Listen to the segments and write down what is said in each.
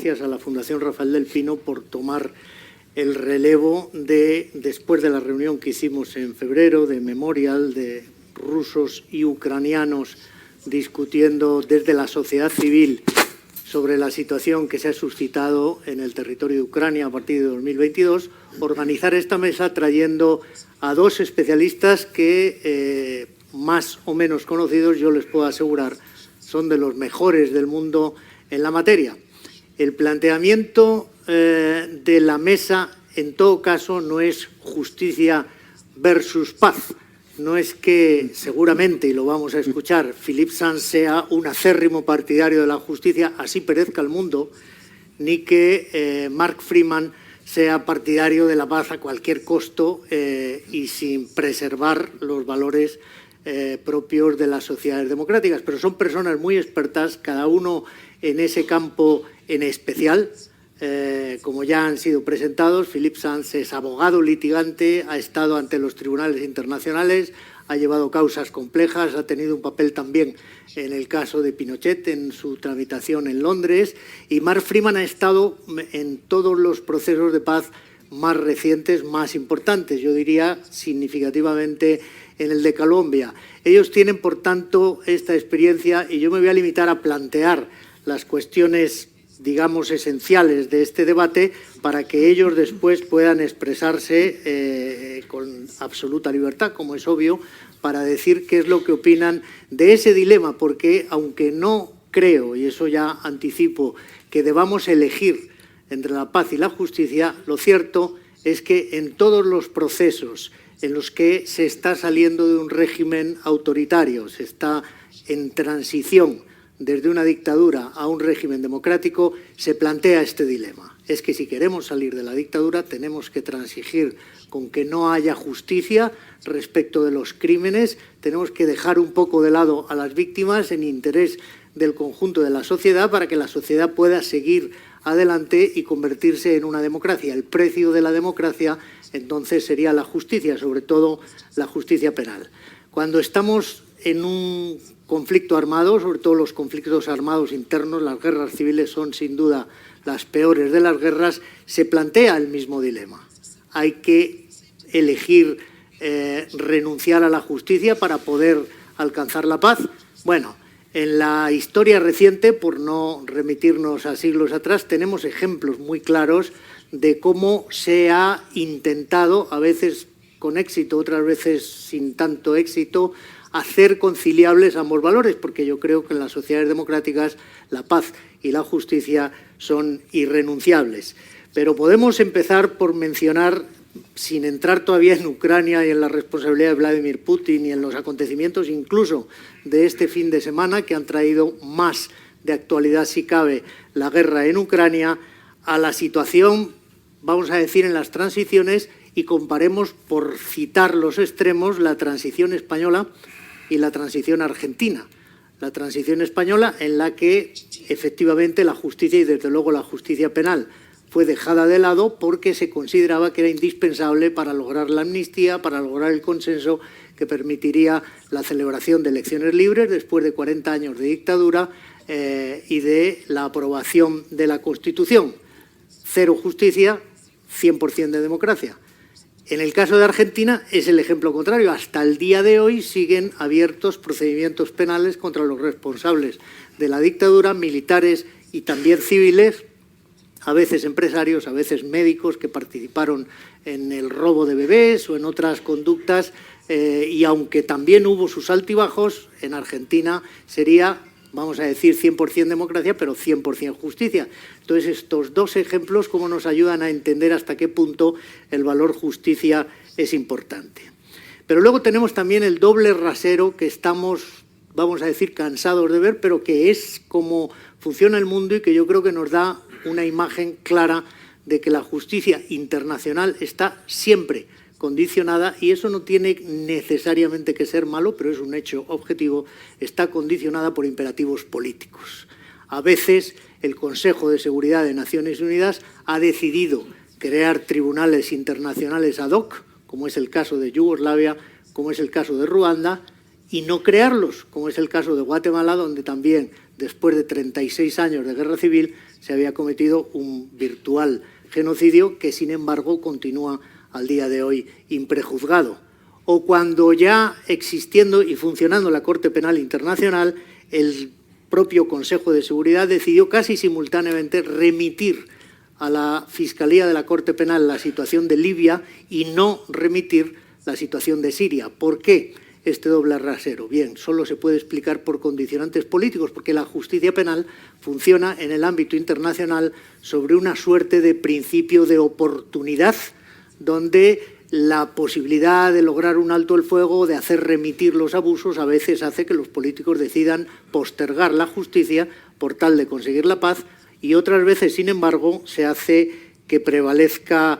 gracias a la Fundación Rafael del Pino por tomar el relevo después de la reunión que hicimos en febrero de Memorial de rusos y ucranianos discutiendo desde la sociedad civil sobre la situación que se ha suscitado en el territorio de Ucrania a partir de 2022, organizar esta mesa trayendo a dos especialistas que, más o menos conocidos, yo les puedo asegurar, son de los mejores del mundo en la materia. El planteamiento de la mesa, en todo caso, no es justicia versus paz. No es que, seguramente, y lo vamos a escuchar, Philippe Sands sea un acérrimo partidario de la justicia, así perezca el mundo, ni que Mark Freeman sea partidario de la paz a cualquier costo y sin preservar los valores propios de las sociedades democráticas. Pero son personas muy expertas, cada uno en ese campo en especial. Como ya han sido presentados, Philippe Sands es abogado litigante, ha estado ante los tribunales internacionales, ha llevado causas complejas, ha tenido un papel también en el caso de Pinochet en su tramitación en Londres, y Mark Freeman ha estado en todos los procesos de paz más recientes, más importantes, yo diría significativamente en el de Colombia. Ellos tienen, por tanto, esta experiencia y yo me voy a limitar a plantear las cuestiones, digamos, esenciales de este debate para que ellos después puedan expresarse con absoluta libertad, como es obvio, para decir qué es lo que opinan de ese dilema, porque aunque no creo, y eso ya anticipo, que debamos elegir entre la paz y la justicia, lo cierto es que en todos los procesos en los que se está saliendo de un régimen autoritario, se está en transición desde una dictadura a un régimen democrático, se plantea este dilema. Es que si queremos salir de la dictadura tenemos que transigir con que no haya justicia respecto de los crímenes, tenemos que dejar un poco de lado a las víctimas en interés del conjunto de la sociedad para que la sociedad pueda seguir adelante y convertirse en una democracia. El precio de la democracia entonces sería la justicia, sobre todo la justicia penal. Cuando estamos en un conflicto armado, sobre todo los conflictos armados internos, las guerras civiles son sin duda las peores de las guerras, se plantea el mismo dilema. Hay que elegir renunciar a la justicia para poder alcanzar la paz. Bueno, en la historia reciente, por no remitirnos a siglos atrás, tenemos ejemplos muy claros de cómo se ha intentado, a veces con éxito, otras veces sin tanto éxito, hacer conciliables ambos valores, porque yo creo que en las sociedades democráticas la paz y la justicia son irrenunciables. Pero podemos empezar por mencionar, sin entrar todavía en Ucrania y en la responsabilidad de Vladimir Putin y en los acontecimientos incluso de este fin de semana, que han traído más de actualidad, si cabe, la guerra en Ucrania, a la situación, vamos a decir, en las transiciones, y comparemos, por citar los extremos, la transición española y la transición argentina. La transición española, en la que efectivamente la justicia, y desde luego la justicia penal, fue dejada de lado porque se consideraba que era indispensable para lograr la amnistía, para lograr el consenso que permitiría la celebración de elecciones libres después de 40 años de dictadura y de la aprobación de la Constitución. Cero justicia, 100% de democracia. En el caso de Argentina es el ejemplo contrario. Hasta el día de hoy siguen abiertos procedimientos penales contra los responsables de la dictadura, militares y también civiles, a veces empresarios, a veces médicos que participaron en el robo de bebés o en otras conductas, y aunque también hubo sus altibajos, en Argentina sería, vamos a decir, 100% democracia, pero 100% justicia. Entonces, estos dos ejemplos, cómo nos ayudan a entender hasta qué punto el valor justicia es importante. Pero luego tenemos también el doble rasero que estamos, vamos a decir, cansados de ver, pero que es como funciona el mundo y que yo creo que nos da una imagen clara de que la justicia internacional está siempre condicionada, y eso no tiene necesariamente que ser malo, pero es un hecho objetivo, está condicionada por imperativos políticos. A veces el Consejo de Seguridad de Naciones Unidas ha decidido crear tribunales internacionales ad hoc, como es el caso de Yugoslavia, como es el caso de Ruanda, y no crearlos, como es el caso de Guatemala, donde también después de 36 años de guerra civil, se había cometido un virtual genocidio que, sin embargo, continúa al día de hoy imprejuzgado. O cuando ya existiendo y funcionando la Corte Penal Internacional, el propio Consejo de Seguridad decidió casi simultáneamente remitir a la Fiscalía de la Corte Penal la situación de Libia y no remitir la situación de Siria. ¿Por qué este doble rasero? Bien, solo se puede explicar por condicionantes políticos, porque la justicia penal funciona en el ámbito internacional sobre una suerte de principio de oportunidad, donde la posibilidad de lograr un alto el fuego, de hacer remitir los abusos, a veces hace que los políticos decidan postergar la justicia por tal de conseguir la paz, y otras veces, sin embargo, se hace que prevalezca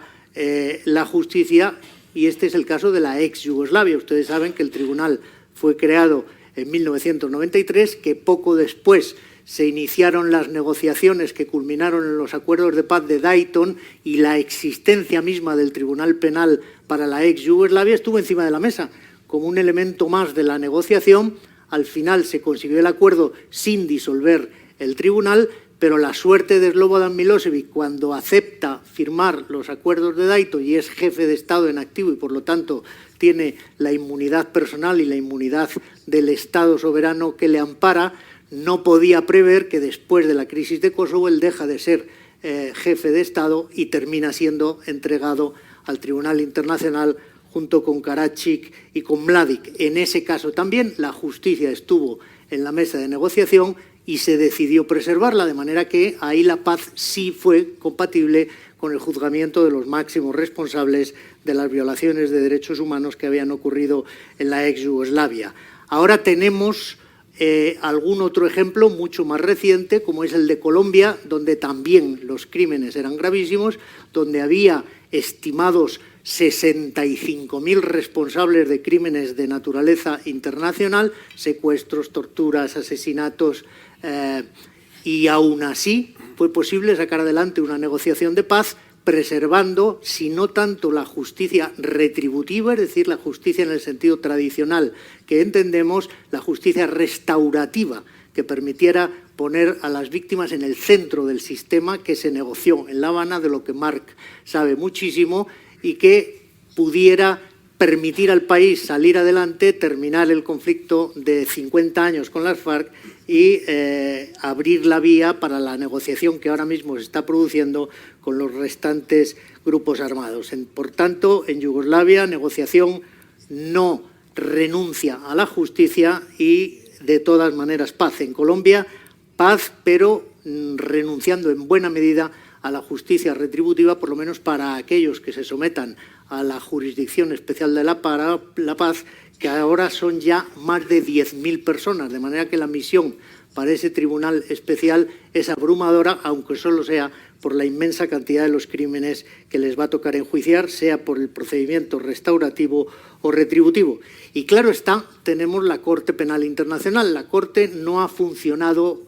la justicia, y este es el caso de la ex Yugoslavia. Ustedes saben que el tribunal fue creado en 1993, que poco después se iniciaron las negociaciones que culminaron en los acuerdos de paz de Dayton, y la existencia misma del Tribunal Penal para la ex Yugoslavia estuvo encima de la mesa como un elemento más de la negociación. Al final se consiguió el acuerdo sin disolver el tribunal, pero la suerte de Slobodan Milosevic, cuando acepta firmar los acuerdos de Dayton y es jefe de Estado en activo y por lo tanto tiene la inmunidad personal y la inmunidad del Estado soberano que le ampara, no podía prever que después de la crisis de Kosovo él deja de ser jefe de Estado y termina siendo entregado al Tribunal Internacional junto con Karadzic y con Mladic. En ese caso también la justicia estuvo en la mesa de negociación y se decidió preservarla, de manera que ahí la paz sí fue compatible con el juzgamiento de los máximos responsables de las violaciones de derechos humanos que habían ocurrido en la ex Yugoslavia. Ahora tenemos algún otro ejemplo mucho más reciente, como es el de Colombia, donde también los crímenes eran gravísimos, donde había estimados 65.000 responsables de crímenes de naturaleza internacional, secuestros, torturas, asesinatos, y aún así fue posible sacar adelante una negociación de paz preservando, si no tanto la justicia retributiva, es decir, la justicia en el sentido tradicional que entendemos, la justicia restaurativa, que permitiera poner a las víctimas en el centro del sistema que se negoció en La Habana, de lo que Marc sabe muchísimo, y que pudiera permitir al país salir adelante, terminar el conflicto de 50 años con las FARC y abrir la vía para la negociación que ahora mismo se está produciendo con los restantes grupos armados. Por tanto, en Yugoslavia, negociación, no renuncia a la justicia y, de todas maneras, paz. En Colombia, paz, pero renunciando en buena medida a la justicia retributiva, por lo menos para aquellos que se sometan a la Jurisdicción Especial de la Paz, que ahora son ya más de 10.000 personas, de manera que la misión para ese tribunal especial es abrumadora, aunque solo sea por la inmensa cantidad de los crímenes que les va a tocar enjuiciar, sea por el procedimiento restaurativo o retributivo. Y claro está, tenemos la Corte Penal Internacional. La Corte no ha funcionado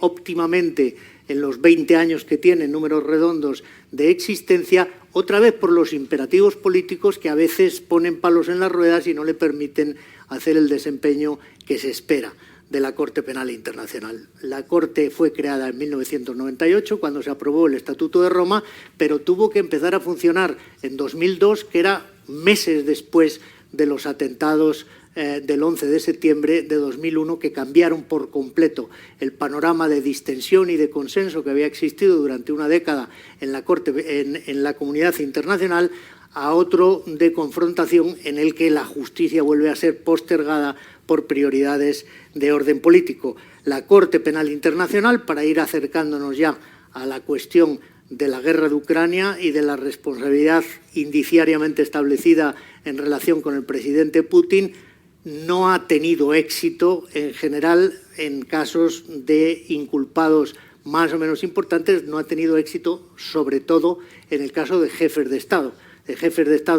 óptimamente en los 20 años que tiene, en números redondos, de existencia, otra vez por los imperativos políticos que a veces ponen palos en las ruedas y no le permiten hacer el desempeño que se espera de la Corte Penal Internacional. La Corte fue creada en 1998, cuando se aprobó el Estatuto de Roma, pero tuvo que empezar a funcionar en 2002, que era meses después de los atentados del 11 de septiembre de 2001, que cambiaron por completo el panorama de distensión y de consenso que había existido durante una década en la comunidad internacional, a otro de confrontación en el que la justicia vuelve a ser postergada por prioridades de orden político. La Corte Penal Internacional, para ir acercándonos ya a la cuestión de la guerra de Ucrania y de la responsabilidad indiciariamente establecida en relación con el presidente Putin, no ha tenido éxito en general en casos de inculpados más o menos importantes, no ha tenido éxito sobre todo en el caso de jefes de Estado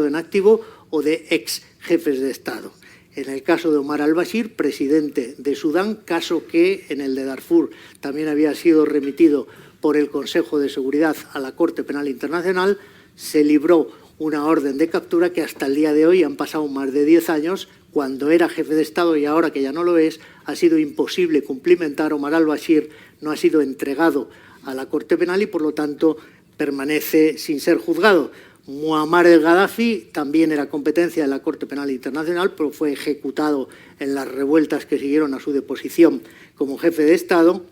en activo o de ex jefes de Estado. En el caso de Omar al-Bashir, presidente de Sudán, caso que en el de Darfur también había sido remitido por el Consejo de Seguridad a la Corte Penal Internacional, se libró una orden de captura que hasta el día de hoy, han pasado más de 10 años, cuando era jefe de Estado y ahora que ya no lo es, ha sido imposible cumplimentar. Omar al-Bashir no ha sido entregado a la Corte Penal y, por lo tanto, permanece sin ser juzgado. Muammar el-Gaddafi también era competencia de la Corte Penal Internacional, pero fue ejecutado en las revueltas que siguieron a su deposición como jefe de Estado.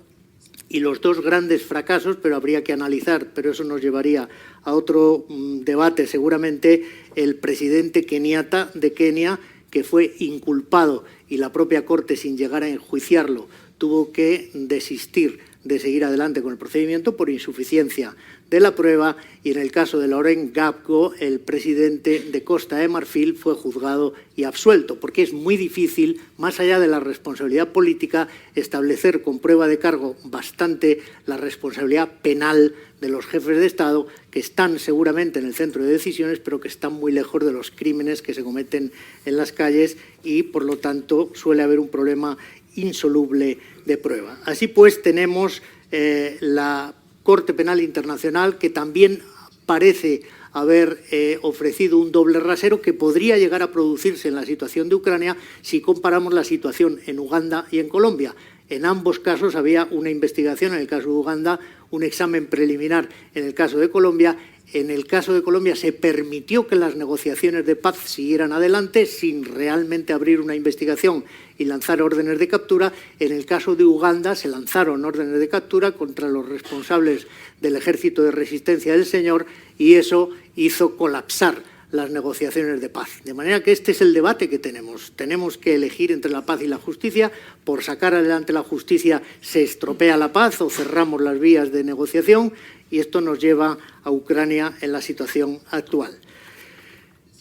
Y los dos grandes fracasos, pero habría que analizar, pero eso nos llevaría a otro debate seguramente, el presidente Kenyatta de Kenia, que fue inculpado y la propia Corte, sin llegar a enjuiciarlo, tuvo que desistir de seguir adelante con el procedimiento por insuficiencia de la prueba, y en el caso de Laurent Gbagbo, el presidente de Costa de Marfil, fue juzgado y absuelto, porque es muy difícil, más allá de la responsabilidad política, establecer con prueba de cargo bastante la responsabilidad penal de los jefes de Estado, que están seguramente en el centro de decisiones, pero que están muy lejos de los crímenes que se cometen en las calles y, por lo tanto, suele haber un problema insoluble de prueba. Así pues, tenemos la Corte Penal Internacional, que también parece haber ofrecido un doble rasero que podría llegar a producirse en la situación de Ucrania si comparamos la situación en Uganda y en Colombia. En ambos casos había una investigación, en el caso de Uganda, un examen preliminar en el caso de Colombia. En el caso de Colombia se permitió que las negociaciones de paz siguieran adelante sin realmente abrir una investigación y lanzar órdenes de captura. En el caso de Uganda se lanzaron órdenes de captura contra los responsables del ejército de resistencia del Señor y eso hizo colapsar las negociaciones de paz. De manera que este es el debate que tenemos. Tenemos que elegir entre la paz y la justicia. Por sacar adelante la justicia se estropea la paz o cerramos las vías de negociación, y esto nos lleva a Ucrania en la situación actual.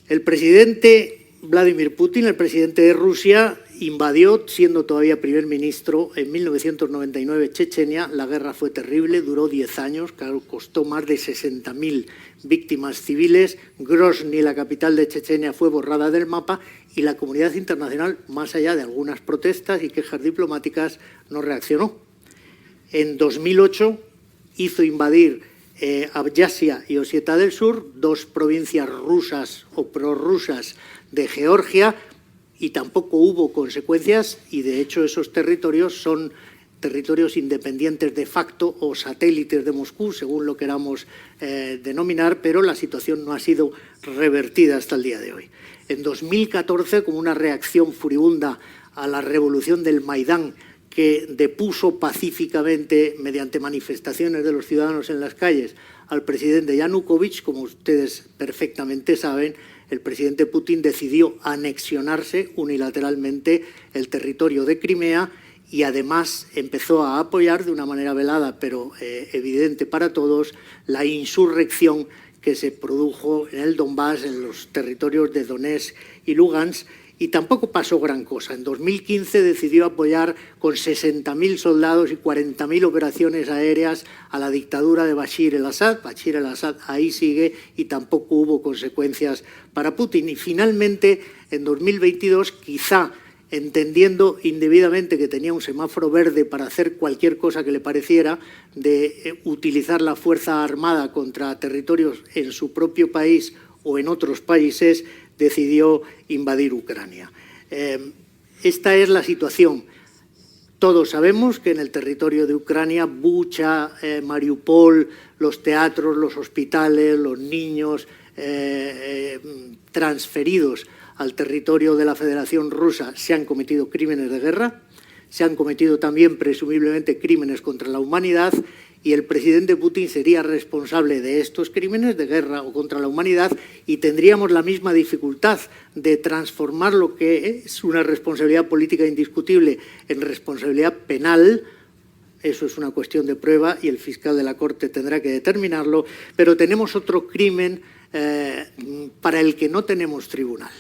El presidente Vladimir Putin, el presidente de Rusia, invadió, siendo todavía primer ministro, en 1999 Chechenia. La guerra fue terrible, duró 10 años, costó más de 60.000 víctimas civiles. Grozny, la capital de Chechenia, fue borrada del mapa y la comunidad internacional, más allá de algunas protestas y quejas diplomáticas, no reaccionó. En 2008 hizo invadir Abjasia y Ossetia del Sur, dos provincias rusas o prorrusas de Georgia, y tampoco hubo consecuencias, y de hecho esos territorios son territorios independientes de facto o satélites de Moscú, según lo queramos denominar, pero la situación no ha sido revertida hasta el día de hoy. En 2014, como una reacción furibunda a la revolución del Maidán, que depuso pacíficamente, mediante manifestaciones de los ciudadanos en las calles, al presidente Yanukovych, como ustedes perfectamente saben, el presidente Putin decidió anexionarse unilateralmente el territorio de Crimea y además empezó a apoyar de una manera velada, pero evidente para todos, la insurrección que se produjo en el Donbass, en los territorios de Donetsk y Lugansk. Y tampoco pasó gran cosa. En 2015 decidió apoyar con 60.000 soldados y 40.000 operaciones aéreas a la dictadura de Bashir el-Assad. Bashir el-Assad ahí sigue y tampoco hubo consecuencias para Putin. Y finalmente, en 2022, quizá entendiendo indebidamente que tenía un semáforo verde para hacer cualquier cosa que le pareciera, de utilizar la fuerza armada contra territorios en su propio país o en otros países, decidió invadir Ucrania. Esta es la situación. Todos sabemos que en el territorio de Ucrania, Bucha, Mariupol, los teatros, los hospitales, los niños transferidos al territorio de la Federación Rusa, se han cometido crímenes de guerra, se han cometido también presumiblemente crímenes contra la humanidad, y el presidente Putin sería responsable de estos crímenes de guerra o contra la humanidad, y tendríamos la misma dificultad de transformar lo que es una responsabilidad política indiscutible en responsabilidad penal. Eso es una cuestión de prueba y el fiscal de la Corte tendrá que determinarlo, pero tenemos otro crimen para el que no tenemos tribunal.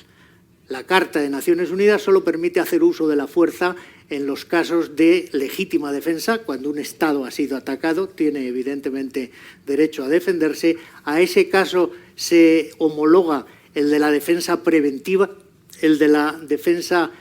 La Carta de Naciones Unidas solo permite hacer uso de la fuerza en los casos de legítima defensa, cuando un Estado ha sido atacado, tiene evidentemente derecho a defenderse. A ese caso se homologa el de la defensa preventiva, el de la defensa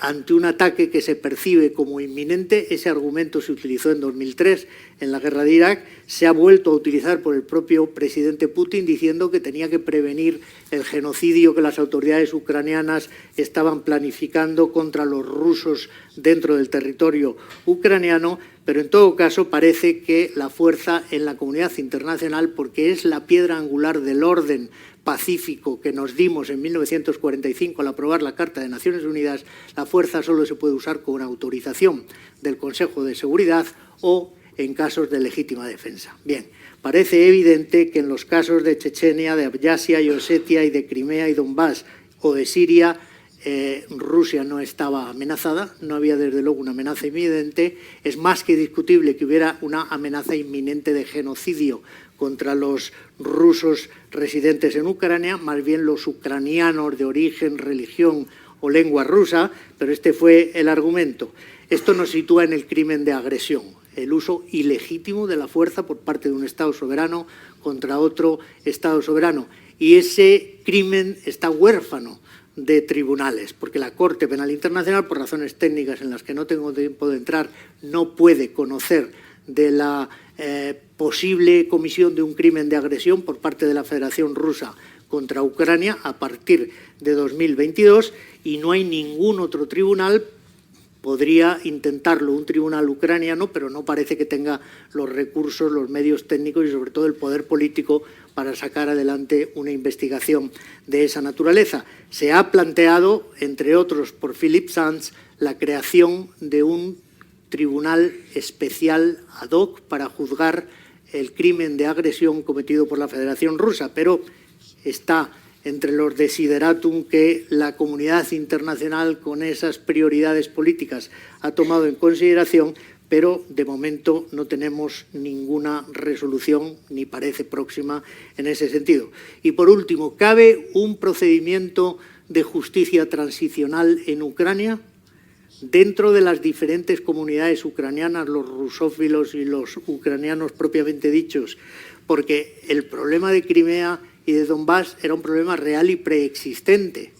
ante un ataque que se percibe como inminente. Ese argumento se utilizó en 2003 en la guerra de Irak, se ha vuelto a utilizar por el propio presidente Putin diciendo que tenía que prevenir el genocidio que las autoridades ucranianas estaban planificando contra los rusos dentro del territorio ucraniano, pero en todo caso parece que la fuerza en la comunidad internacional, porque es la piedra angular del orden pacífico que nos dimos en 1945 al aprobar la Carta de Naciones Unidas, la fuerza solo se puede usar con autorización del Consejo de Seguridad o en casos de legítima defensa. Bien, parece evidente que en los casos de Chechenia, de Abjasia y Osetia y de Crimea y Donbass o de Siria, Rusia no estaba amenazada, no había desde luego una amenaza inminente. Es más que discutible que hubiera una amenaza inminente de genocidio contra los rusos residentes en Ucrania, más bien los ucranianos de origen, religión o lengua rusa, pero este fue el argumento. Esto nos sitúa en el crimen de agresión, el uso ilegítimo de la fuerza por parte de un Estado soberano contra otro Estado soberano. Y ese crimen está huérfano de tribunales, porque la Corte Penal Internacional, por razones técnicas en las que no tengo tiempo de entrar, no puede conocer de la posible comisión de un crimen de agresión por parte de la Federación Rusa contra Ucrania a partir de 2022 y no hay ningún otro tribunal. Podría intentarlo un tribunal ucraniano, pero no parece que tenga los recursos, los medios técnicos y sobre todo el poder político para sacar adelante una investigación de esa naturaleza. Se ha planteado, entre otros por Philip Sands, la creación de un tribunal especial ad hoc para juzgar el crimen de agresión cometido por la Federación Rusa, pero está entre los desideratum que la comunidad internacional con esas prioridades políticas ha tomado en consideración, pero de momento no tenemos ninguna resolución ni parece próxima en ese sentido. Y por último, ¿cabe un procedimiento de justicia transicional en Ucrania? Dentro de las diferentes comunidades ucranianas, los rusófilos y los ucranianos propiamente dichos, porque el problema de Crimea y de Donbass era un problema real y preexistente.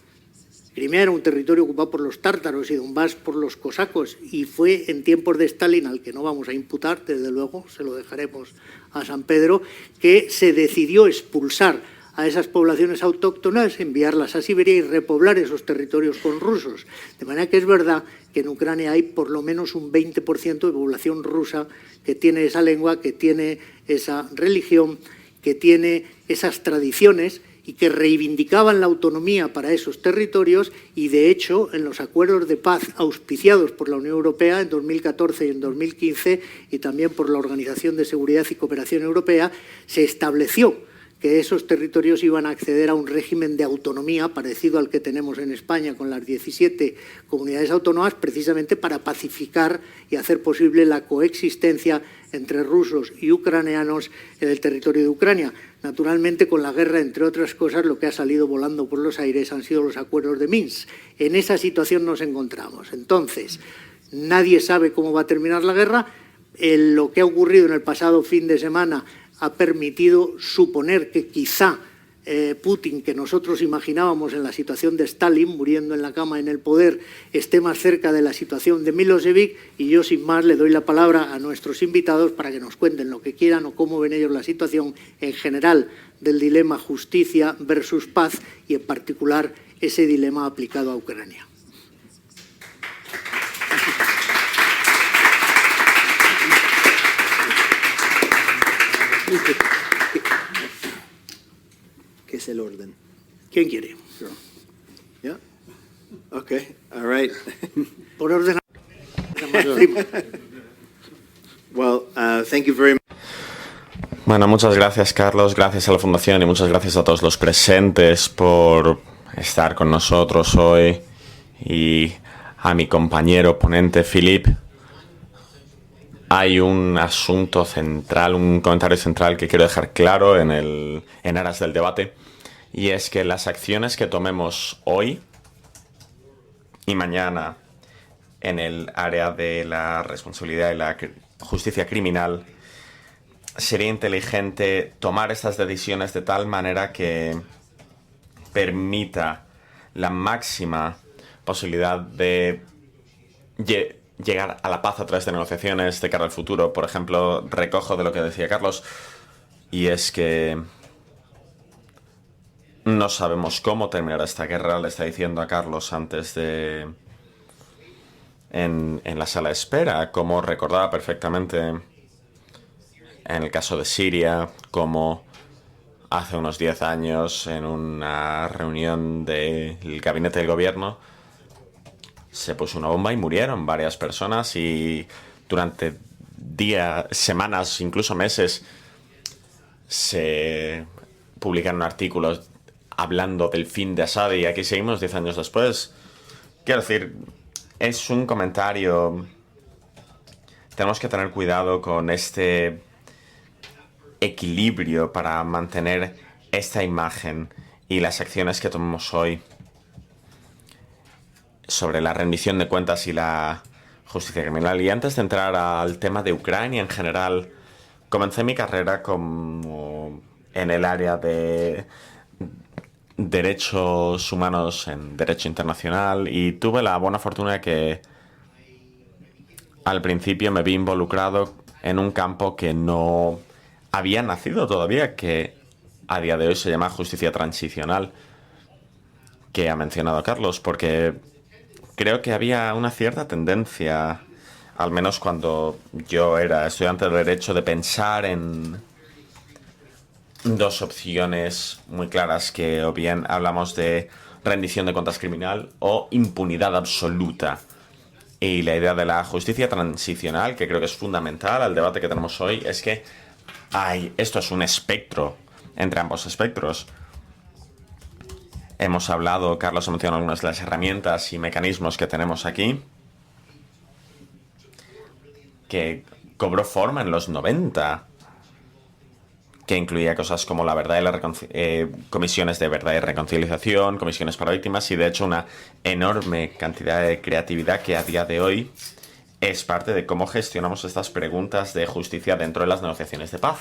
Crimea era un territorio ocupado por los tártaros y Donbass por los cosacos, y fue en tiempos de Stalin, al que no vamos a imputar, desde luego, se lo dejaremos a San Pedro, que se decidió expulsar a esas poblaciones autóctonas, enviarlas a Siberia y repoblar esos territorios con rusos. De manera que es verdad que en Ucrania hay por lo menos un 20% de población rusa que tiene esa lengua, que tiene esa religión, que tiene esas tradiciones y que reivindicaban la autonomía para esos territorios y, de hecho, en los acuerdos de paz auspiciados por la Unión Europea en 2014 y en 2015 y también por la Organización de Seguridad y Cooperación Europea, se estableció que esos territorios iban a acceder a un régimen de autonomía parecido al que tenemos en España con las 17 comunidades autónomas, precisamente para pacificar y hacer posible la coexistencia entre rusos y ucranianos en el territorio de Ucrania. Naturalmente, con la guerra, entre otras cosas, lo que ha salido volando por los aires han sido los acuerdos de Minsk. En esa situación nos encontramos. Entonces, nadie sabe cómo va a terminar la guerra. Lo que ha ocurrido en el pasado fin de semana ha permitido suponer que quizá Putin, que nosotros imaginábamos en la situación de Stalin, muriendo en la cama en el poder, esté más cerca de la situación de Milosevic, y yo sin más le doy la palabra a nuestros invitados para que nos cuenten lo que quieran o cómo ven ellos la situación en general del dilema justicia versus paz y en particular ese dilema aplicado a Ucrania. ¿Qué es el orden? ¿Quién quiere? Sure. Yeah. Okay. All right. Por orden. Well, thank you very much. Bueno, muchas gracias, Carlos, gracias a la Fundación y muchas gracias a todos los presentes por estar con nosotros hoy, y a mi compañero ponente, Philip. Hay un asunto central, un comentario central que quiero dejar claro en aras del debate, y es que las acciones que tomemos hoy y mañana en el área de la responsabilidad y la justicia criminal, sería inteligente tomar estas decisiones de tal manera que permita la máxima posibilidad de llegar a la paz a través de negociaciones de cara al futuro. Por ejemplo, recojo de lo que decía Carlos, y es que no sabemos cómo terminará esta guerra. Le está diciendo a Carlos antes de... en la sala de espera, como recordaba perfectamente en el caso de Siria, como hace unos 10 años en una reunión del gabinete del gobierno se puso una bomba y murieron varias personas, y durante días, semanas, incluso meses se publicaron artículos hablando del fin de Assad, y aquí seguimos 10 años después. Quiero decir, es un comentario. Tenemos que tener cuidado con este equilibrio para mantener esta imagen y las acciones que tomamos hoy sobre la rendición de cuentas y la justicia criminal. Y antes de entrar al tema de Ucrania en general, comencé mi carrera como en el área de derechos humanos en derecho internacional, y tuve la buena fortuna que al principio me vi involucrado en un campo que no había nacido todavía, que a día de hoy se llama justicia transicional, que ha mencionado Carlos, porque creo que había una cierta tendencia, al menos cuando yo era estudiante de derecho, de pensar en dos opciones muy claras, que o bien hablamos de rendición de cuentas criminal o impunidad absoluta. Y la idea de la justicia transicional, que creo que es fundamental al debate que tenemos hoy, es que esto es un espectro entre ambos espectros. Hemos hablado, Carlos ha mencionado algunas de las herramientas y mecanismos que tenemos aquí, que cobró forma en los 90, que incluía cosas como la verdad y comisiones de verdad y reconciliación, comisiones para víctimas, y de hecho una enorme cantidad de creatividad que a día de hoy es parte de cómo gestionamos estas preguntas de justicia dentro de las negociaciones de paz.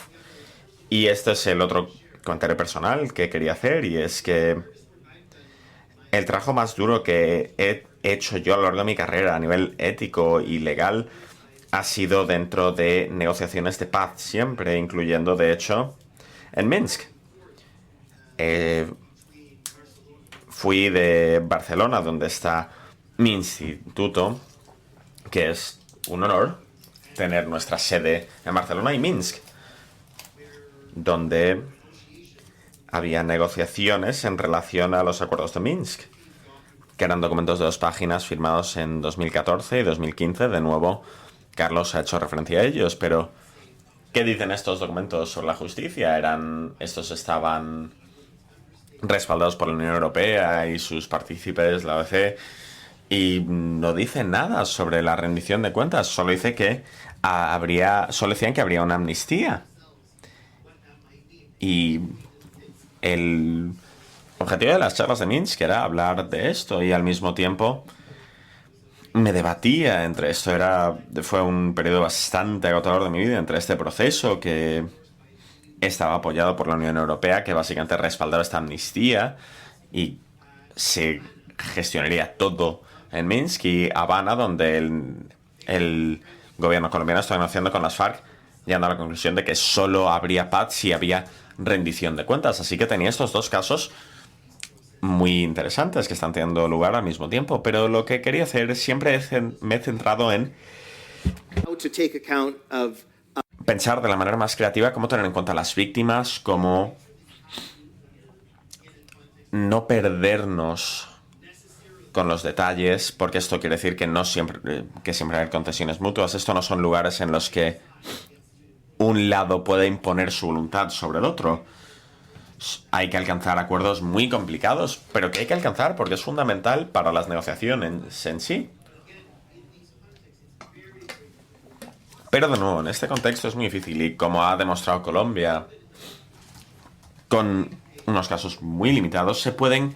Y este es el otro comentario personal que quería hacer, y es que el trabajo más duro que he hecho yo a lo largo de mi carrera a nivel ético y legal ha sido dentro de negociaciones de paz, siempre, incluyendo, de hecho, en Minsk. Fui de Barcelona, donde está mi instituto, que es un honor tener nuestra sede en Barcelona, y Minsk, donde había negociaciones en relación a los acuerdos de Minsk, que eran documentos de 2 páginas firmados en 2014 y 2015. De nuevo, Carlos ha hecho referencia a ellos, pero ¿qué dicen estos documentos sobre la justicia? Estos estaban respaldados por la Unión Europea y sus partícipes, la OEC, y no dicen nada sobre la rendición de cuentas. Solo dice que solo decían que habría una amnistía. Y el objetivo de las charlas de Minsk era hablar de esto, y al mismo tiempo me debatía entre esto. Fue un periodo bastante agotador de mi vida, entre este proceso que estaba apoyado por la Unión Europea, que básicamente respaldaba esta amnistía y se gestionaría todo en Minsk, y Habana, donde el gobierno colombiano está negociando con las FARC, llegando a la conclusión de que solo habría paz si había rendición de cuentas. Así que tenía estos dos casos muy interesantes que están teniendo lugar al mismo tiempo, pero lo que quería hacer, siempre me he centrado en pensar de la manera más creativa cómo tener en cuenta a las víctimas, cómo no perdernos con los detalles, porque esto quiere decir que siempre hay concesiones mutuas. Esto no son lugares en los que un lado puede imponer su voluntad sobre el otro. Hay que alcanzar acuerdos muy complicados, pero que hay que alcanzar porque es fundamental para las negociaciones en sí. Pero de nuevo, en este contexto es muy difícil, y como ha demostrado Colombia, con unos casos muy limitados, se pueden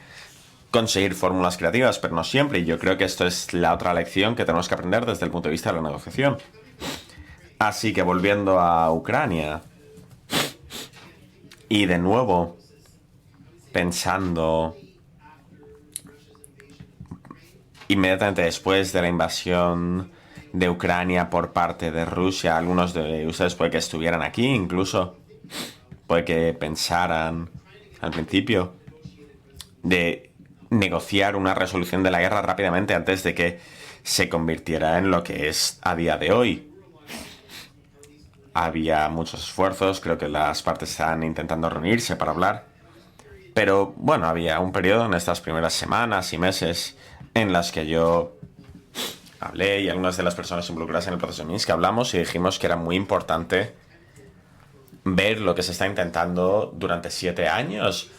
conseguir fórmulas creativas, pero no siempre, y yo creo que esto es la otra lección que tenemos que aprender desde el punto de vista de la negociación. Así que volviendo a Ucrania, y de nuevo pensando inmediatamente después de la invasión de Ucrania por parte de Rusia. Algunos de ustedes puede que estuvieran aquí, incluso puede que pensaran al principio de negociar una resolución de la guerra rápidamente antes de que se convirtiera en lo que es a día de hoy. Había muchos esfuerzos, creo que las partes están intentando reunirse para hablar, pero bueno, había un periodo en estas primeras semanas y meses en las que yo hablé y algunas de las personas involucradas en el proceso de Minsk hablamos y dijimos que era muy importante ver lo que se está intentando durante 7 años,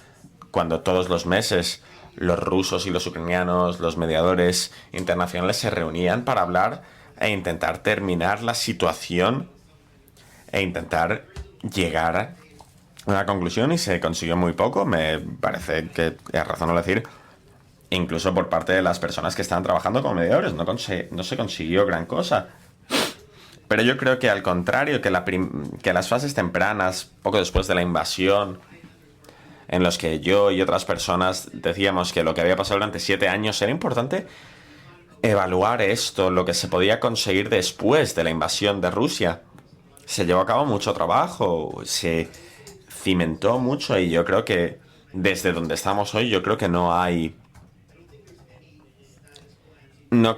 cuando todos los meses los rusos y los ucranianos, los mediadores internacionales se reunían para hablar e intentar terminar la situación e intentar llegar a una conclusión, y se consiguió muy poco. Me parece que es razonable decir, incluso por parte de las personas que estaban trabajando como mediadores, no se consiguió gran cosa. Pero yo creo que al contrario, que las fases tempranas, poco después de la invasión, en los que yo y otras personas decíamos que lo que había pasado durante 7 años era importante evaluar esto, lo que se podía conseguir después de la invasión de Rusia. Se llevó a cabo mucho trabajo, se cimentó mucho, y yo creo que desde donde estamos hoy, yo creo que no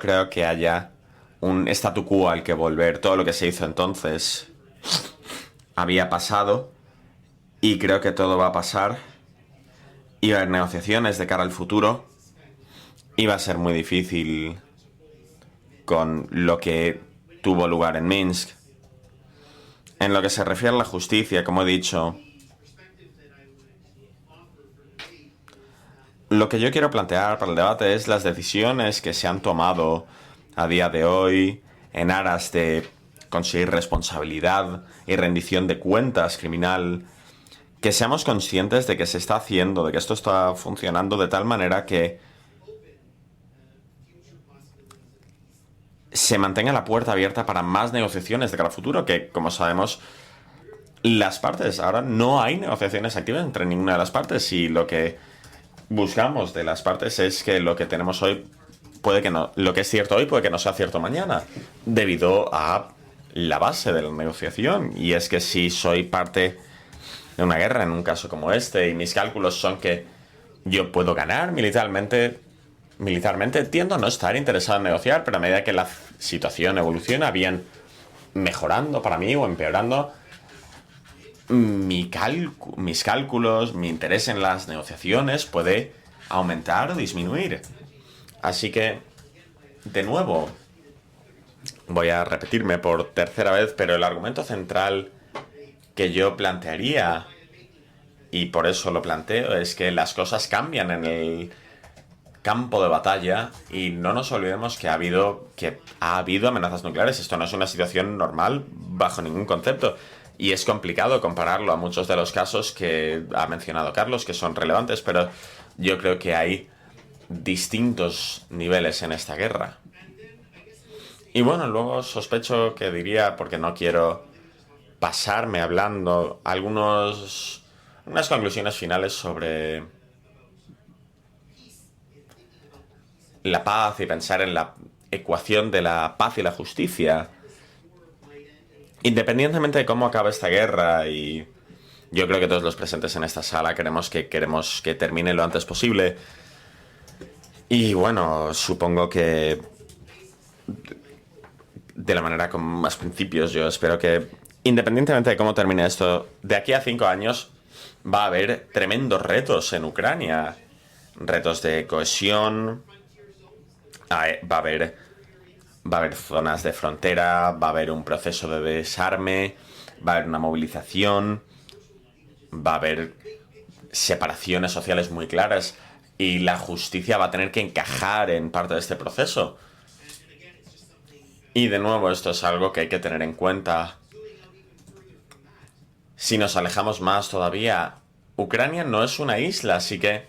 creo que haya un statu quo al que volver. Todo lo que se hizo entonces había pasado, y creo que todo va a pasar. Iba a haber negociaciones de cara al futuro. Iba a ser muy difícil con lo que tuvo lugar en Minsk. En lo que se refiere a la justicia, como he dicho, lo que yo quiero plantear para el debate es las decisiones que se han tomado a día de hoy en aras de conseguir responsabilidad y rendición de cuentas criminal, que seamos conscientes de que se está haciendo, de que esto está funcionando de tal manera que se mantenga la puerta abierta para más negociaciones de cara al futuro, que, como sabemos, las partes, ahora no hay negociaciones activas entre ninguna de las partes, y lo que buscamos de las partes es que lo que tenemos hoy puede que no, lo que es cierto hoy puede que no sea cierto mañana, debido a la base de la negociación. Y es que si soy parte de una guerra, en un caso como este, y mis cálculos son que yo puedo ganar militarmente, tiendo a no estar interesado en negociar, pero a medida que la situación evoluciona, bien mejorando para mí o empeorando, mis cálculos, mi interés en las negociaciones puede aumentar o disminuir. Así que, de nuevo, voy a repetirme por tercera vez, pero el argumento central que yo plantearía, y por eso lo planteo, es que las cosas cambian en el campo de batalla, y no nos olvidemos que ha habido amenazas nucleares. Esto no es una situación normal bajo ningún concepto, y es complicado compararlo a muchos de los casos que ha mencionado Carlos, que son relevantes, pero yo creo que hay distintos niveles en esta guerra. Y bueno, luego sospecho que diría, porque no quiero pasarme hablando, unas conclusiones finales sobre la paz y pensar en la ecuación de la paz y la justicia. Independientemente de cómo acabe esta guerra, y yo creo que todos los presentes en esta sala queremos que termine lo antes posible. Y bueno, supongo que de la manera con más principios, yo espero que, independientemente de cómo termine esto, de aquí a 5 años va a haber tremendos retos en Ucrania. Retos de cohesión, va a haber zonas de frontera, va a haber un proceso de desarme, va a haber una movilización, va a haber separaciones sociales muy claras, y la justicia va a tener que encajar en parte de este proceso. Y de nuevo, esto es algo que hay que tener en cuenta. Si nos alejamos más todavía, Ucrania no es una isla, así que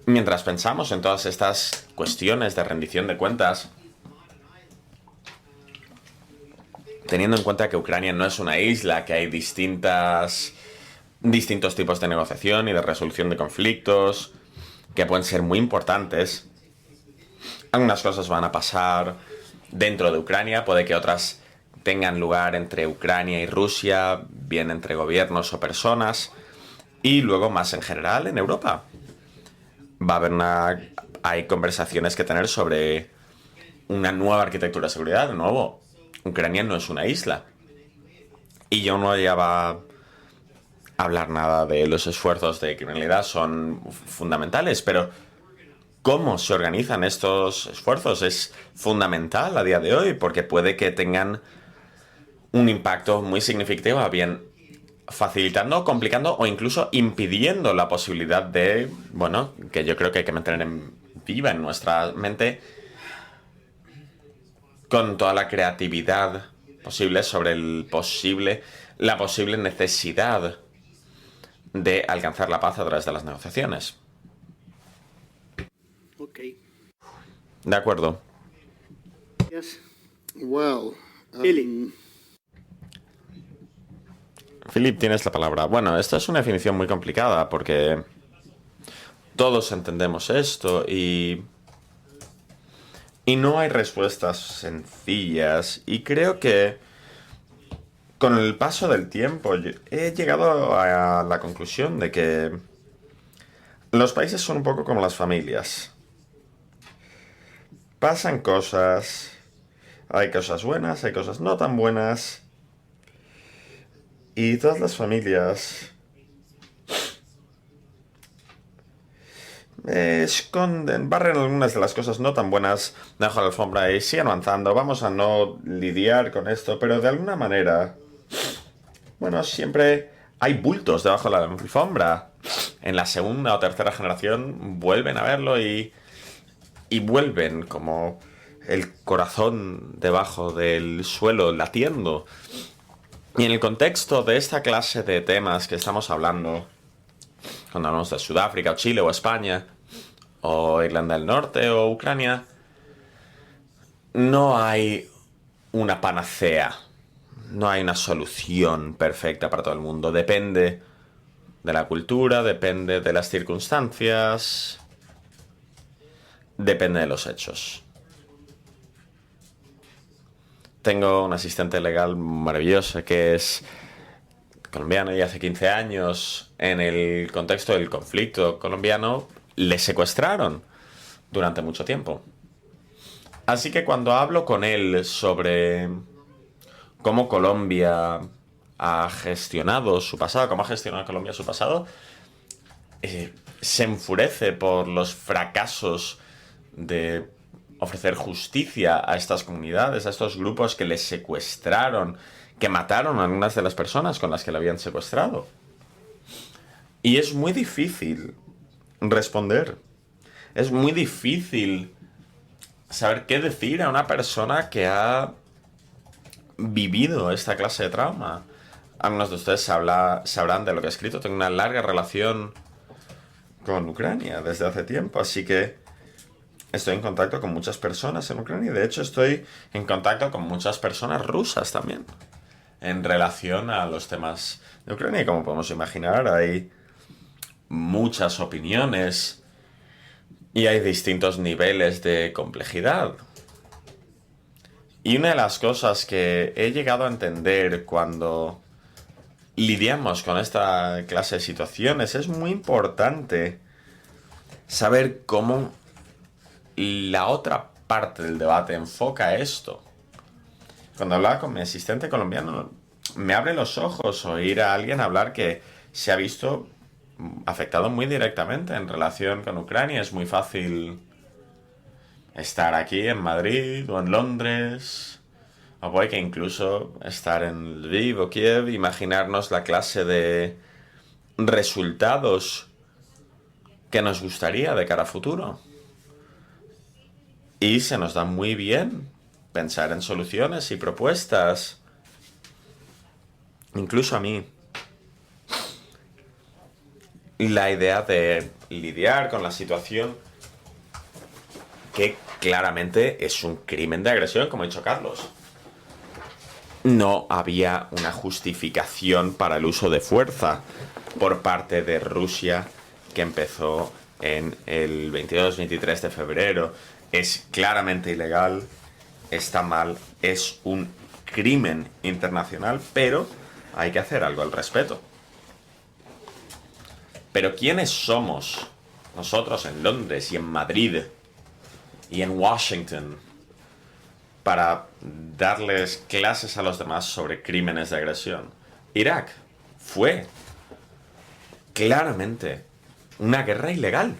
mientras pensamos en todas estas cuestiones de rendición de cuentas, teniendo en cuenta que Ucrania no es una isla, que hay distintos tipos de negociación y de resolución de conflictos que pueden ser muy importantes, Algunas cosas van a pasar dentro de Ucrania, puede que otras tengan lugar entre Ucrania y Rusia, bien entre gobiernos o personas, y luego más en general en Europa. Va a haber hay conversaciones que tener sobre una nueva arquitectura de seguridad. De nuevo, Ucrania no es una isla. Y yo no llegaba a hablar nada de los esfuerzos de criminalidad, son fundamentales, pero cómo se organizan estos esfuerzos es fundamental a día de hoy, porque puede que tengan un impacto muy significativo, bien facilitando, complicando o incluso impidiendo la posibilidad de, bueno, que yo creo que hay que mantener viva en nuestra mente con toda la creatividad posible sobre la posible necesidad de alcanzar la paz a través de las negociaciones. Ok. De acuerdo. Gracias. Well, Philip. Philip, tienes la palabra. Bueno, esta es una definición muy complicada porque todos entendemos esto y no hay respuestas sencillas. Y creo que con el paso del tiempo he llegado a la conclusión de que los países son un poco como las familias. Pasan cosas, hay cosas buenas, hay cosas no tan buenas. Y todas las familias esconden, barren algunas de las cosas no tan buenas debajo de la alfombra y siguen avanzando. Vamos a no lidiar con esto, pero de alguna manera, bueno, siempre hay bultos debajo de la alfombra. En la segunda o tercera generación vuelven a verlo y vuelven como el corazón debajo del suelo latiendo. Y en el contexto de esta clase de temas que estamos hablando, cuando hablamos de Sudáfrica o Chile o España o Irlanda del Norte o Ucrania, no hay una panacea, no hay una solución perfecta para todo el mundo. Depende de la cultura, depende de las circunstancias, depende de los hechos. Tengo un asistente legal maravilloso que es colombiano y hace 15 años, en el contexto del conflicto colombiano, le secuestraron durante mucho tiempo. Así que cuando hablo con él sobre cómo Colombia ha gestionado su pasado, cómo ha gestionado Colombia su pasado, se enfurece por los fracasos de ofrecer justicia a estas comunidades, a estos grupos que les secuestraron, que mataron a algunas de las personas con las que le habían secuestrado. Y es muy difícil responder. Es muy difícil saber qué decir a una persona que ha vivido esta clase de trauma. Algunos de ustedes sabrán de lo que he escrito. Tengo una larga relación con Ucrania desde hace tiempo, así que estoy en contacto con muchas personas en Ucrania. De hecho, estoy en contacto con muchas personas rusas también en relación a los temas de Ucrania. Y como podemos imaginar, hay muchas opiniones y hay distintos niveles de complejidad. Y una de las cosas que he llegado a entender cuando lidiamos con esta clase de situaciones, es muy importante saber cómo la otra parte del debate enfoca esto. Cuando hablaba con mi asistente colombiano, me abre los ojos oír a alguien hablar que se ha visto afectado muy directamente en relación con Ucrania. Es muy fácil estar aquí en Madrid o en Londres, o puede que incluso estar en Lviv o Kiev, imaginarnos la clase de resultados que nos gustaría de cara a futuro. Y se nos da muy bien pensar en soluciones y propuestas. Incluso a mí, la idea de lidiar con la situación, que claramente es un crimen de agresión, como ha dicho Carlos. No había una justificación para el uso de fuerza por parte de Rusia, que empezó en el 22-23 de febrero es claramente ilegal, está mal, es un crimen internacional, pero hay que hacer algo al respecto. Pero ¿quiénes somos nosotros en Londres y en Madrid y en Washington para darles clases a los demás sobre crímenes de agresión? Irak fue claramente una guerra ilegal.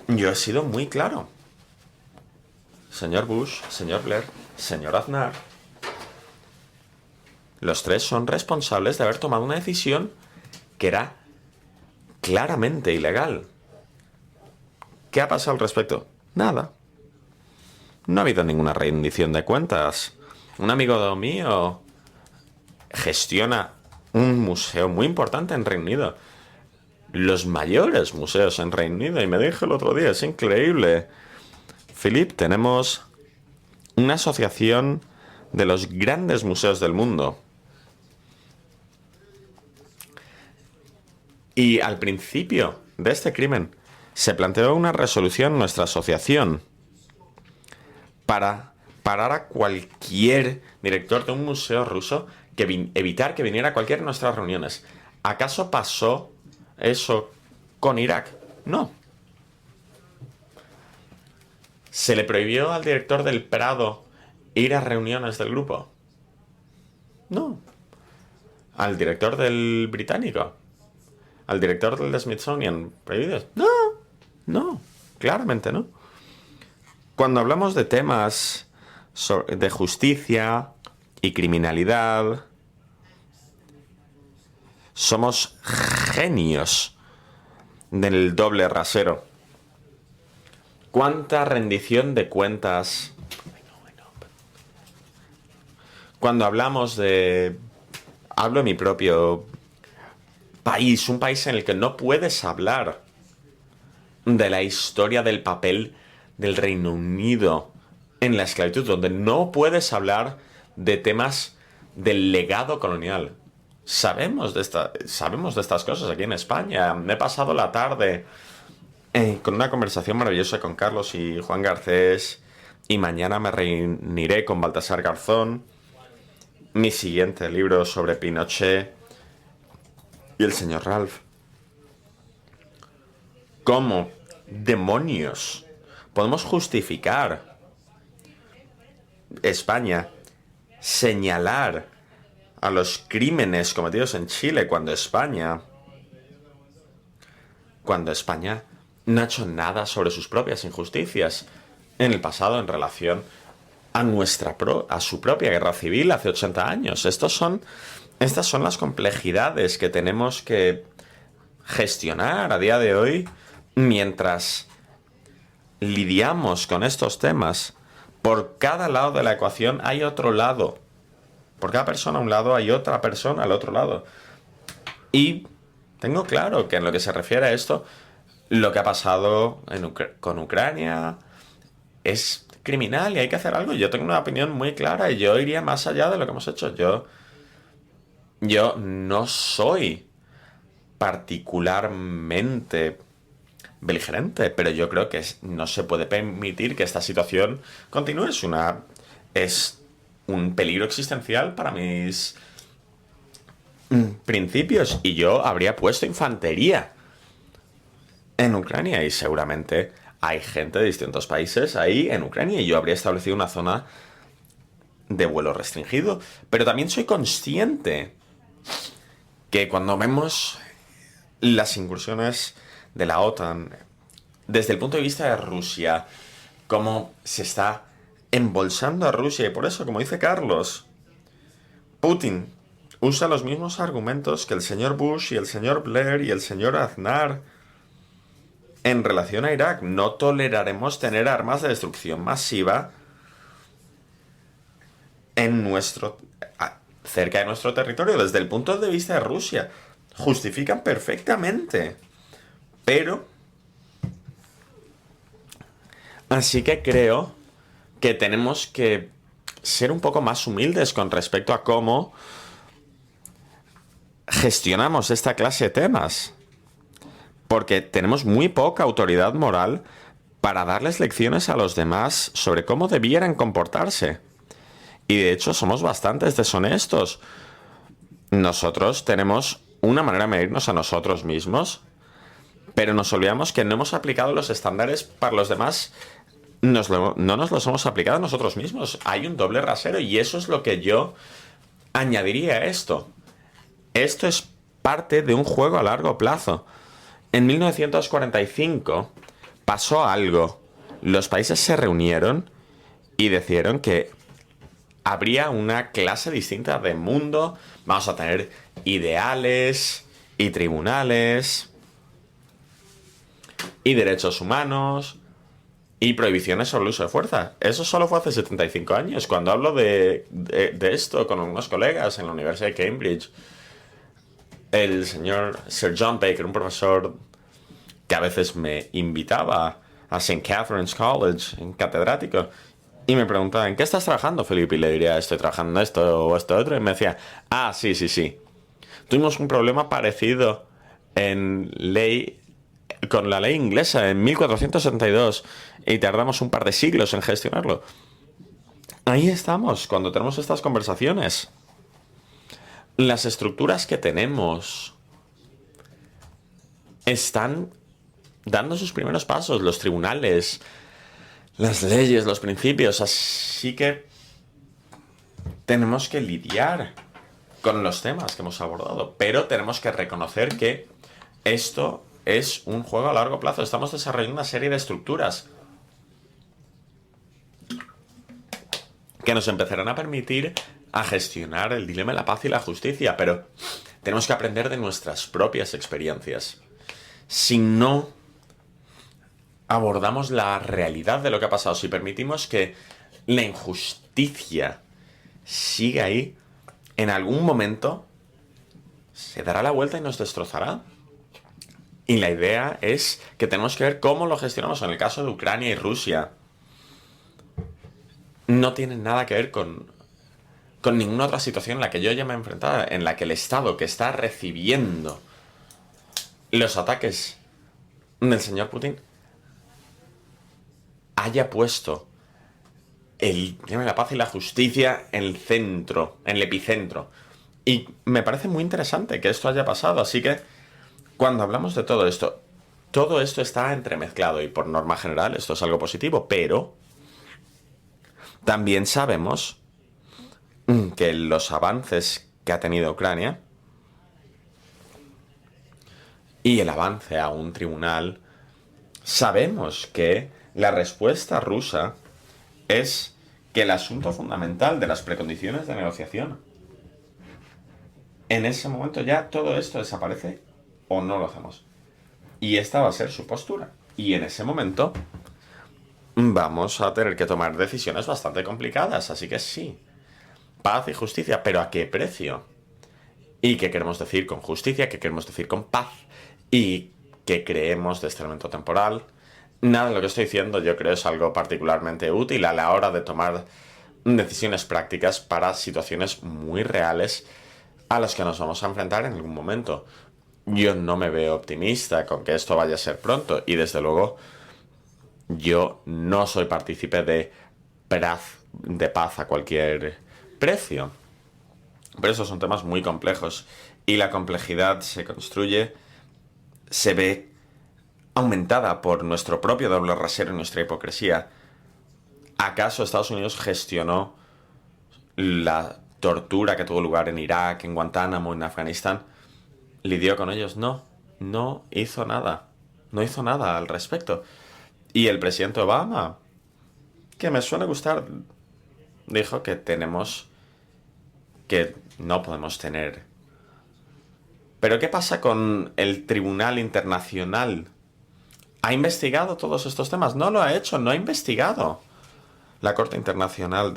Yo he sido muy claro. Señor Bush, señor Blair, señor Aznar, los tres son responsables de haber tomado una decisión que era claramente ilegal. ¿Qué ha pasado al respecto? Nada. No ha habido ninguna rendición de cuentas. Un amigo mío gestiona un museo muy importante en Reino Unido. Los mayores museos en Reino Unido. Y me dijo el otro día, es increíble. Philip, tenemos una asociación de los grandes museos del mundo. Y al principio de este crimen se planteó una resolución en nuestra asociación para parar a cualquier director de un museo ruso que evitar que viniera a cualquiera de nuestras reuniones. ¿Acaso pasó eso con Irak? No. ¿Se le prohibió al director del Prado ir a reuniones del grupo? No. ¿Al director del Británico? ¿Al director del Smithsonian? ¿Prohibidos? No. No. Claramente no. Cuando hablamos de temas de justicia y criminalidad, somos genios del doble rasero. ¿Cuánta rendición de cuentas? Cuando hablamos de... Hablo de mi propio país, un país en el que no puedes hablar de la historia del papel del Reino Unido en la esclavitud, donde no puedes hablar de temas del legado colonial. Sabemos de estas cosas aquí en España. Me he pasado la tarde con una conversación maravillosa con Carlos y Juan Garcés, y mañana me reuniré con Baltasar Garzón, mi siguiente libro sobre Pinochet y el señor Ralph. ¿Cómo demonios podemos justificar España señalar a los crímenes cometidos en Chile cuando España no ha hecho nada sobre sus propias injusticias en el pasado en relación a su propia guerra civil hace 80 años? Estas son las complejidades que tenemos que gestionar a día de hoy mientras lidiamos con estos temas. Por cada lado de la ecuación hay otro lado. Por cada persona a un lado hay otra persona al otro lado. Y tengo claro que en lo que se refiere a esto, lo que ha pasado con Ucrania es criminal y hay que hacer algo. Yo tengo una opinión muy clara y yo iría más allá de lo que hemos hecho. Yo no soy particularmente beligerante, pero yo creo que no se puede permitir que esta situación continúe. Es un peligro existencial para mis principios, y yo habría puesto infantería en Ucrania, y seguramente hay gente de distintos países ahí en Ucrania, y yo habría establecido una zona de vuelo restringido. Pero también soy consciente que cuando vemos las incursiones de la OTAN desde el punto de vista de Rusia, cómo se está embolsando a Rusia, y por eso, como dice Carlos, Putin usa los mismos argumentos que el señor Bush y el señor Blair y el señor Aznar en relación a Irak. No toleraremos tener armas de destrucción masiva cerca de nuestro territorio. Desde el punto de vista de Rusia, justifican perfectamente. Pero así que creo que tenemos que ser un poco más humildes con respecto a cómo gestionamos esta clase de temas. porque tenemos muy poca autoridad moral para darles lecciones a los demás sobre cómo debieran comportarse. Y de hecho somos bastante deshonestos. Nosotros tenemos una manera de medirnos a nosotros mismos, pero nos olvidamos que no hemos aplicado los estándares para los demás. No nos los hemos aplicado a nosotros mismos. Hay un doble rasero y eso es lo que yo añadiría a esto. Esto es parte de un juego a largo plazo. En 1945 pasó algo. Los países se reunieron y decidieron que habría una clase distinta de mundo. Vamos a tener ideales y tribunales y derechos humanos y prohibiciones sobre el uso de fuerza. Eso solo fue hace 75 años. Cuando hablo de esto con unos colegas en la Universidad de Cambridge, el señor Sir John Baker, un profesor que a veces me invitaba a St. Catherine's College, en catedrático, y me preguntaba, ¿en qué estás trabajando, Felipe? Y le diría, estoy trabajando en esto o esto otro. Y me decía, sí. Tuvimos un problema parecido con la ley inglesa en 1472 y tardamos un par de siglos en gestionarlo. Ahí estamos cuando tenemos estas conversaciones. Las estructuras que tenemos están dando sus primeros pasos, los tribunales, las leyes, los principios, así que tenemos que lidiar con los temas que hemos abordado, pero tenemos que reconocer que esto es un juego a largo plazo. Estamos desarrollando una serie de estructuras que nos empezarán a permitir a gestionar el dilema de la paz y la justicia, pero tenemos que aprender de nuestras propias experiencias. Si no abordamos la realidad de lo que ha pasado, si permitimos que la injusticia siga ahí, en algún momento se dará la vuelta y nos destrozará. Y la idea es que tenemos que ver cómo lo gestionamos. En el caso de Ucrania y Rusia, no tiene nada que ver con ninguna otra situación en la que yo ya me he enfrentado, en la que el Estado que está recibiendo los ataques del señor Putin haya puesto la paz y la justicia en el centro, en el epicentro. Y me parece muy interesante que esto haya pasado. Así que cuando hablamos de todo esto está entremezclado y por norma general esto es algo positivo, pero también sabemos que los avances que ha tenido Ucrania y el avance a un tribunal, sabemos que la respuesta rusa es que el asunto fundamental de las precondiciones de negociación, en ese momento ya todo esto desaparece o no lo hacemos. Y esta va a ser su postura. Y en ese momento vamos a tener que tomar decisiones bastante complicadas. Así que sí, paz y justicia, pero ¿a qué precio? ¿Y qué queremos decir con justicia? ¿Qué queremos decir con paz? ¿Y qué creemos de este elemento temporal? Nada de lo que estoy diciendo yo creo es algo particularmente útil a la hora de tomar decisiones prácticas para situaciones muy reales a las que nos vamos a enfrentar en algún momento. Yo no me veo optimista con que esto vaya a ser pronto y desde luego yo no soy partícipe de paz a cualquier precio. Pero esos son temas muy complejos y la complejidad se ve aumentada por nuestro propio doble rasero y nuestra hipocresía. ¿Acaso Estados Unidos gestionó la tortura que tuvo lugar en Irak, en Guantánamo, en Afganistán? ¿Lidió con ellos? No hizo nada. No hizo nada al respecto. Y el presidente Obama, que me suele gustar, dijo que no podemos tener. Pero ¿qué pasa con el Tribunal Internacional? ¿Ha investigado todos estos temas? No lo ha hecho, no ha investigado. La Corte Internacional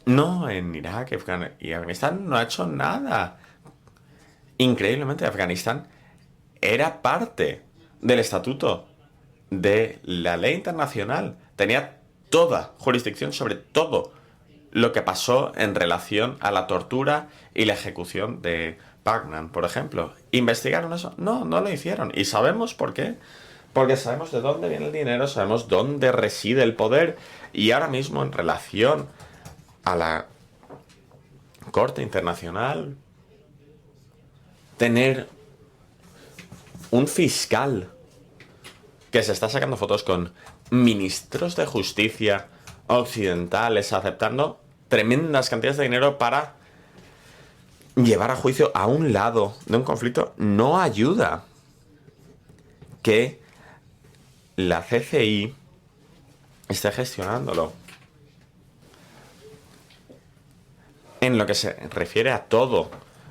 en Irak y Afganistán no ha hecho nada. Increíblemente, Afganistán era parte del estatuto de la ley internacional. Tenía toda jurisdicción sobre todo lo que pasó en relación a la tortura y la ejecución de Bagnan, por ejemplo. ¿Investigaron eso? No, no lo hicieron. ¿Y sabemos por qué? Porque sabemos de dónde viene el dinero, sabemos dónde reside el poder. Y ahora mismo, en relación a la Corte Internacional, tener un fiscal que se está sacando fotos con ministros de justicia occidentales aceptando tremendas cantidades de dinero para llevar a juicio a un lado de un conflicto no ayuda. Que la CCI esté gestionándolo. En lo que se refiere a todo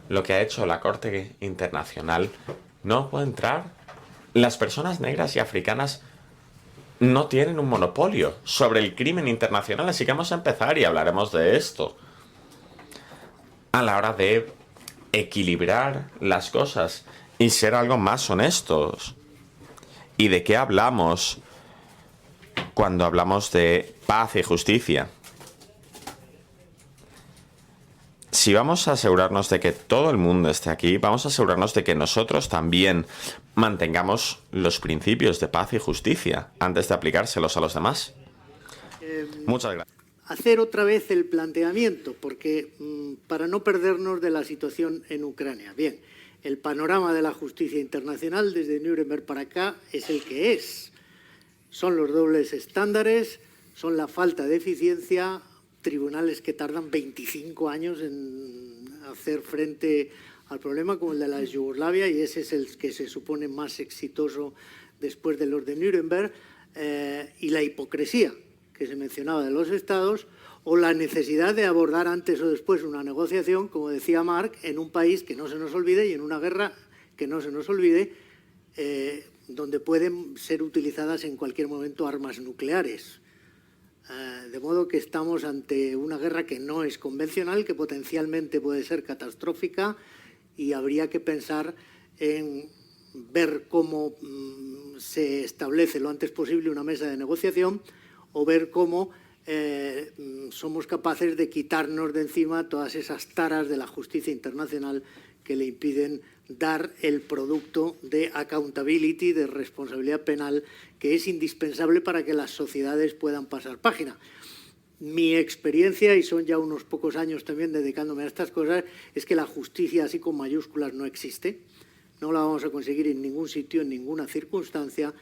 lo que ha hecho la Corte Internacional, no puede entrar. Las personas negras y africanas no tienen un monopolio sobre el crimen internacional, así que vamos a empezar y hablaremos de esto. A la hora de equilibrar las cosas y ser algo más honestos. ¿Y de qué hablamos cuando hablamos de paz y justicia? Si vamos a asegurarnos de que todo el mundo esté aquí, vamos a asegurarnos de que nosotros también mantengamos los principios de paz y justicia antes de aplicárselos a los demás. Muchas gracias. Hacer otra vez el planteamiento, porque para no perdernos de la situación en Ucrania. Bien, el panorama de la justicia internacional desde Nuremberg para acá es el que es. Son los dobles estándares, son la falta de eficiencia, tribunales que tardan 25 años en hacer frente al problema como el de la Yugoslavia, y ese es el que se supone más exitoso después de los de Nuremberg, y la hipocresía que se mencionaba de los Estados, o la necesidad de abordar antes o después una negociación, como decía Marc, en un país que no se nos olvide y en una guerra que no se nos olvide, donde pueden ser utilizadas en cualquier momento armas nucleares. De modo que estamos ante una guerra que no es convencional, que potencialmente puede ser catastrófica, y habría que pensar en ver cómo se establece lo antes posible una mesa de negociación, o ver cómo somos capaces de quitarnos de encima todas esas taras de la justicia internacional que le impiden dar el producto de accountability, de responsabilidad penal, que es indispensable para que las sociedades puedan pasar página. Mi experiencia, y son ya unos pocos años también dedicándome a estas cosas, es que la justicia así con mayúsculas no existe. No la vamos a conseguir en ningún sitio, en ninguna circunstancia.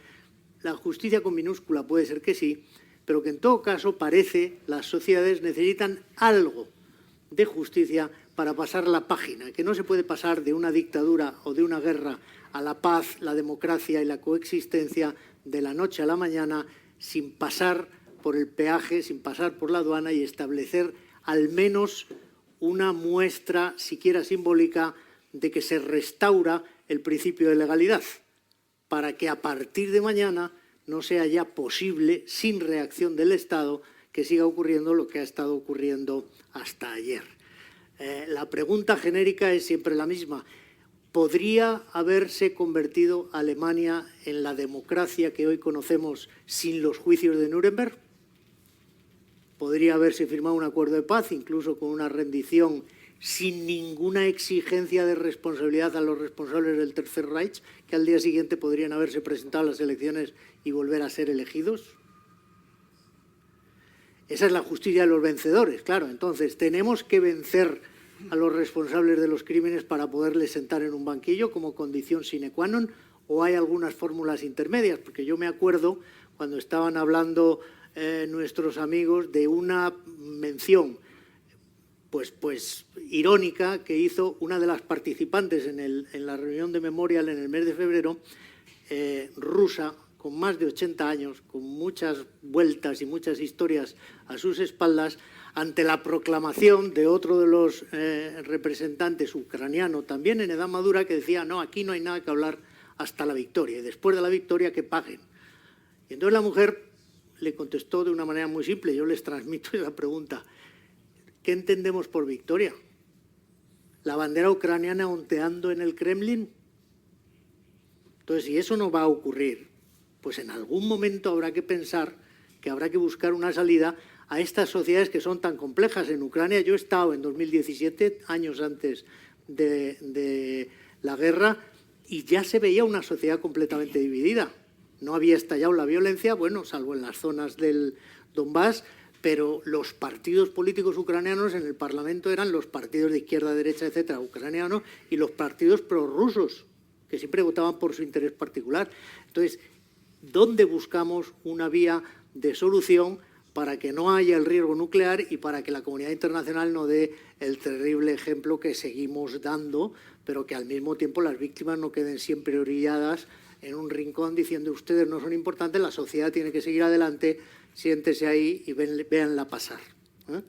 La justicia con minúscula puede ser que sí, pero que en todo caso parece las sociedades necesitan algo de justicia para pasar la página, que no se puede pasar de una dictadura o de una guerra a la paz, la democracia y la coexistencia de la noche a la mañana sin pasar por el peaje, sin pasar por la aduana y establecer al menos una muestra, siquiera simbólica, de que se restaura el principio de legalidad, para que a partir de mañana no sea ya posible, sin reacción del Estado, que siga ocurriendo lo que ha estado ocurriendo hasta ayer. La pregunta genérica es siempre la misma. ¿Podría haberse convertido Alemania en la democracia que hoy conocemos sin los juicios de Nuremberg? ¿Podría haberse firmado un acuerdo de paz, incluso con una rendición sin ninguna exigencia de responsabilidad a los responsables del Tercer Reich, que al día siguiente podrían haberse presentado a las elecciones y volver a ser elegidos? Esa es la justicia de los vencedores, claro. Entonces, ¿tenemos que vencer a los responsables de los crímenes para poderles sentar en un banquillo como condición sine qua non? ¿O hay algunas fórmulas intermedias? Porque yo me acuerdo cuando estaban hablando nuestros amigos de una mención pues irónica que hizo una de las participantes en la reunión de Memorial en el mes de febrero, rusa, con más de 80 años, con muchas vueltas y muchas historias a sus espaldas, ante la proclamación de otro de los representantes ucraniano, también en edad madura, que decía, no, aquí no hay nada que hablar hasta la victoria, y después de la victoria que paguen. Y entonces la mujer le contestó de una manera muy simple, yo les transmito esa pregunta. ¿Qué entendemos por victoria? ¿La bandera ucraniana ondeando en el Kremlin? Entonces, si eso no va a ocurrir, pues en algún momento habrá que pensar que habrá que buscar una salida a estas sociedades que son tan complejas. En Ucrania yo he estado en 2017, años antes de la guerra y ya se veía una sociedad completamente dividida. No había estallado la violencia, bueno, salvo en las zonas del Donbass, pero los partidos políticos ucranianos en el Parlamento eran los partidos de izquierda, derecha, etcétera, ucranianos, y los partidos prorrusos, que siempre votaban por su interés particular. Entonces, ¿dónde buscamos una vía de solución para que no haya el riesgo nuclear y para que la comunidad internacional no dé el terrible ejemplo que seguimos dando, pero que al mismo tiempo las víctimas no queden siempre orilladas en un rincón diciendo ustedes no son importantes, la sociedad tiene que seguir adelante, siéntese ahí y véanla pasar, ¿eh?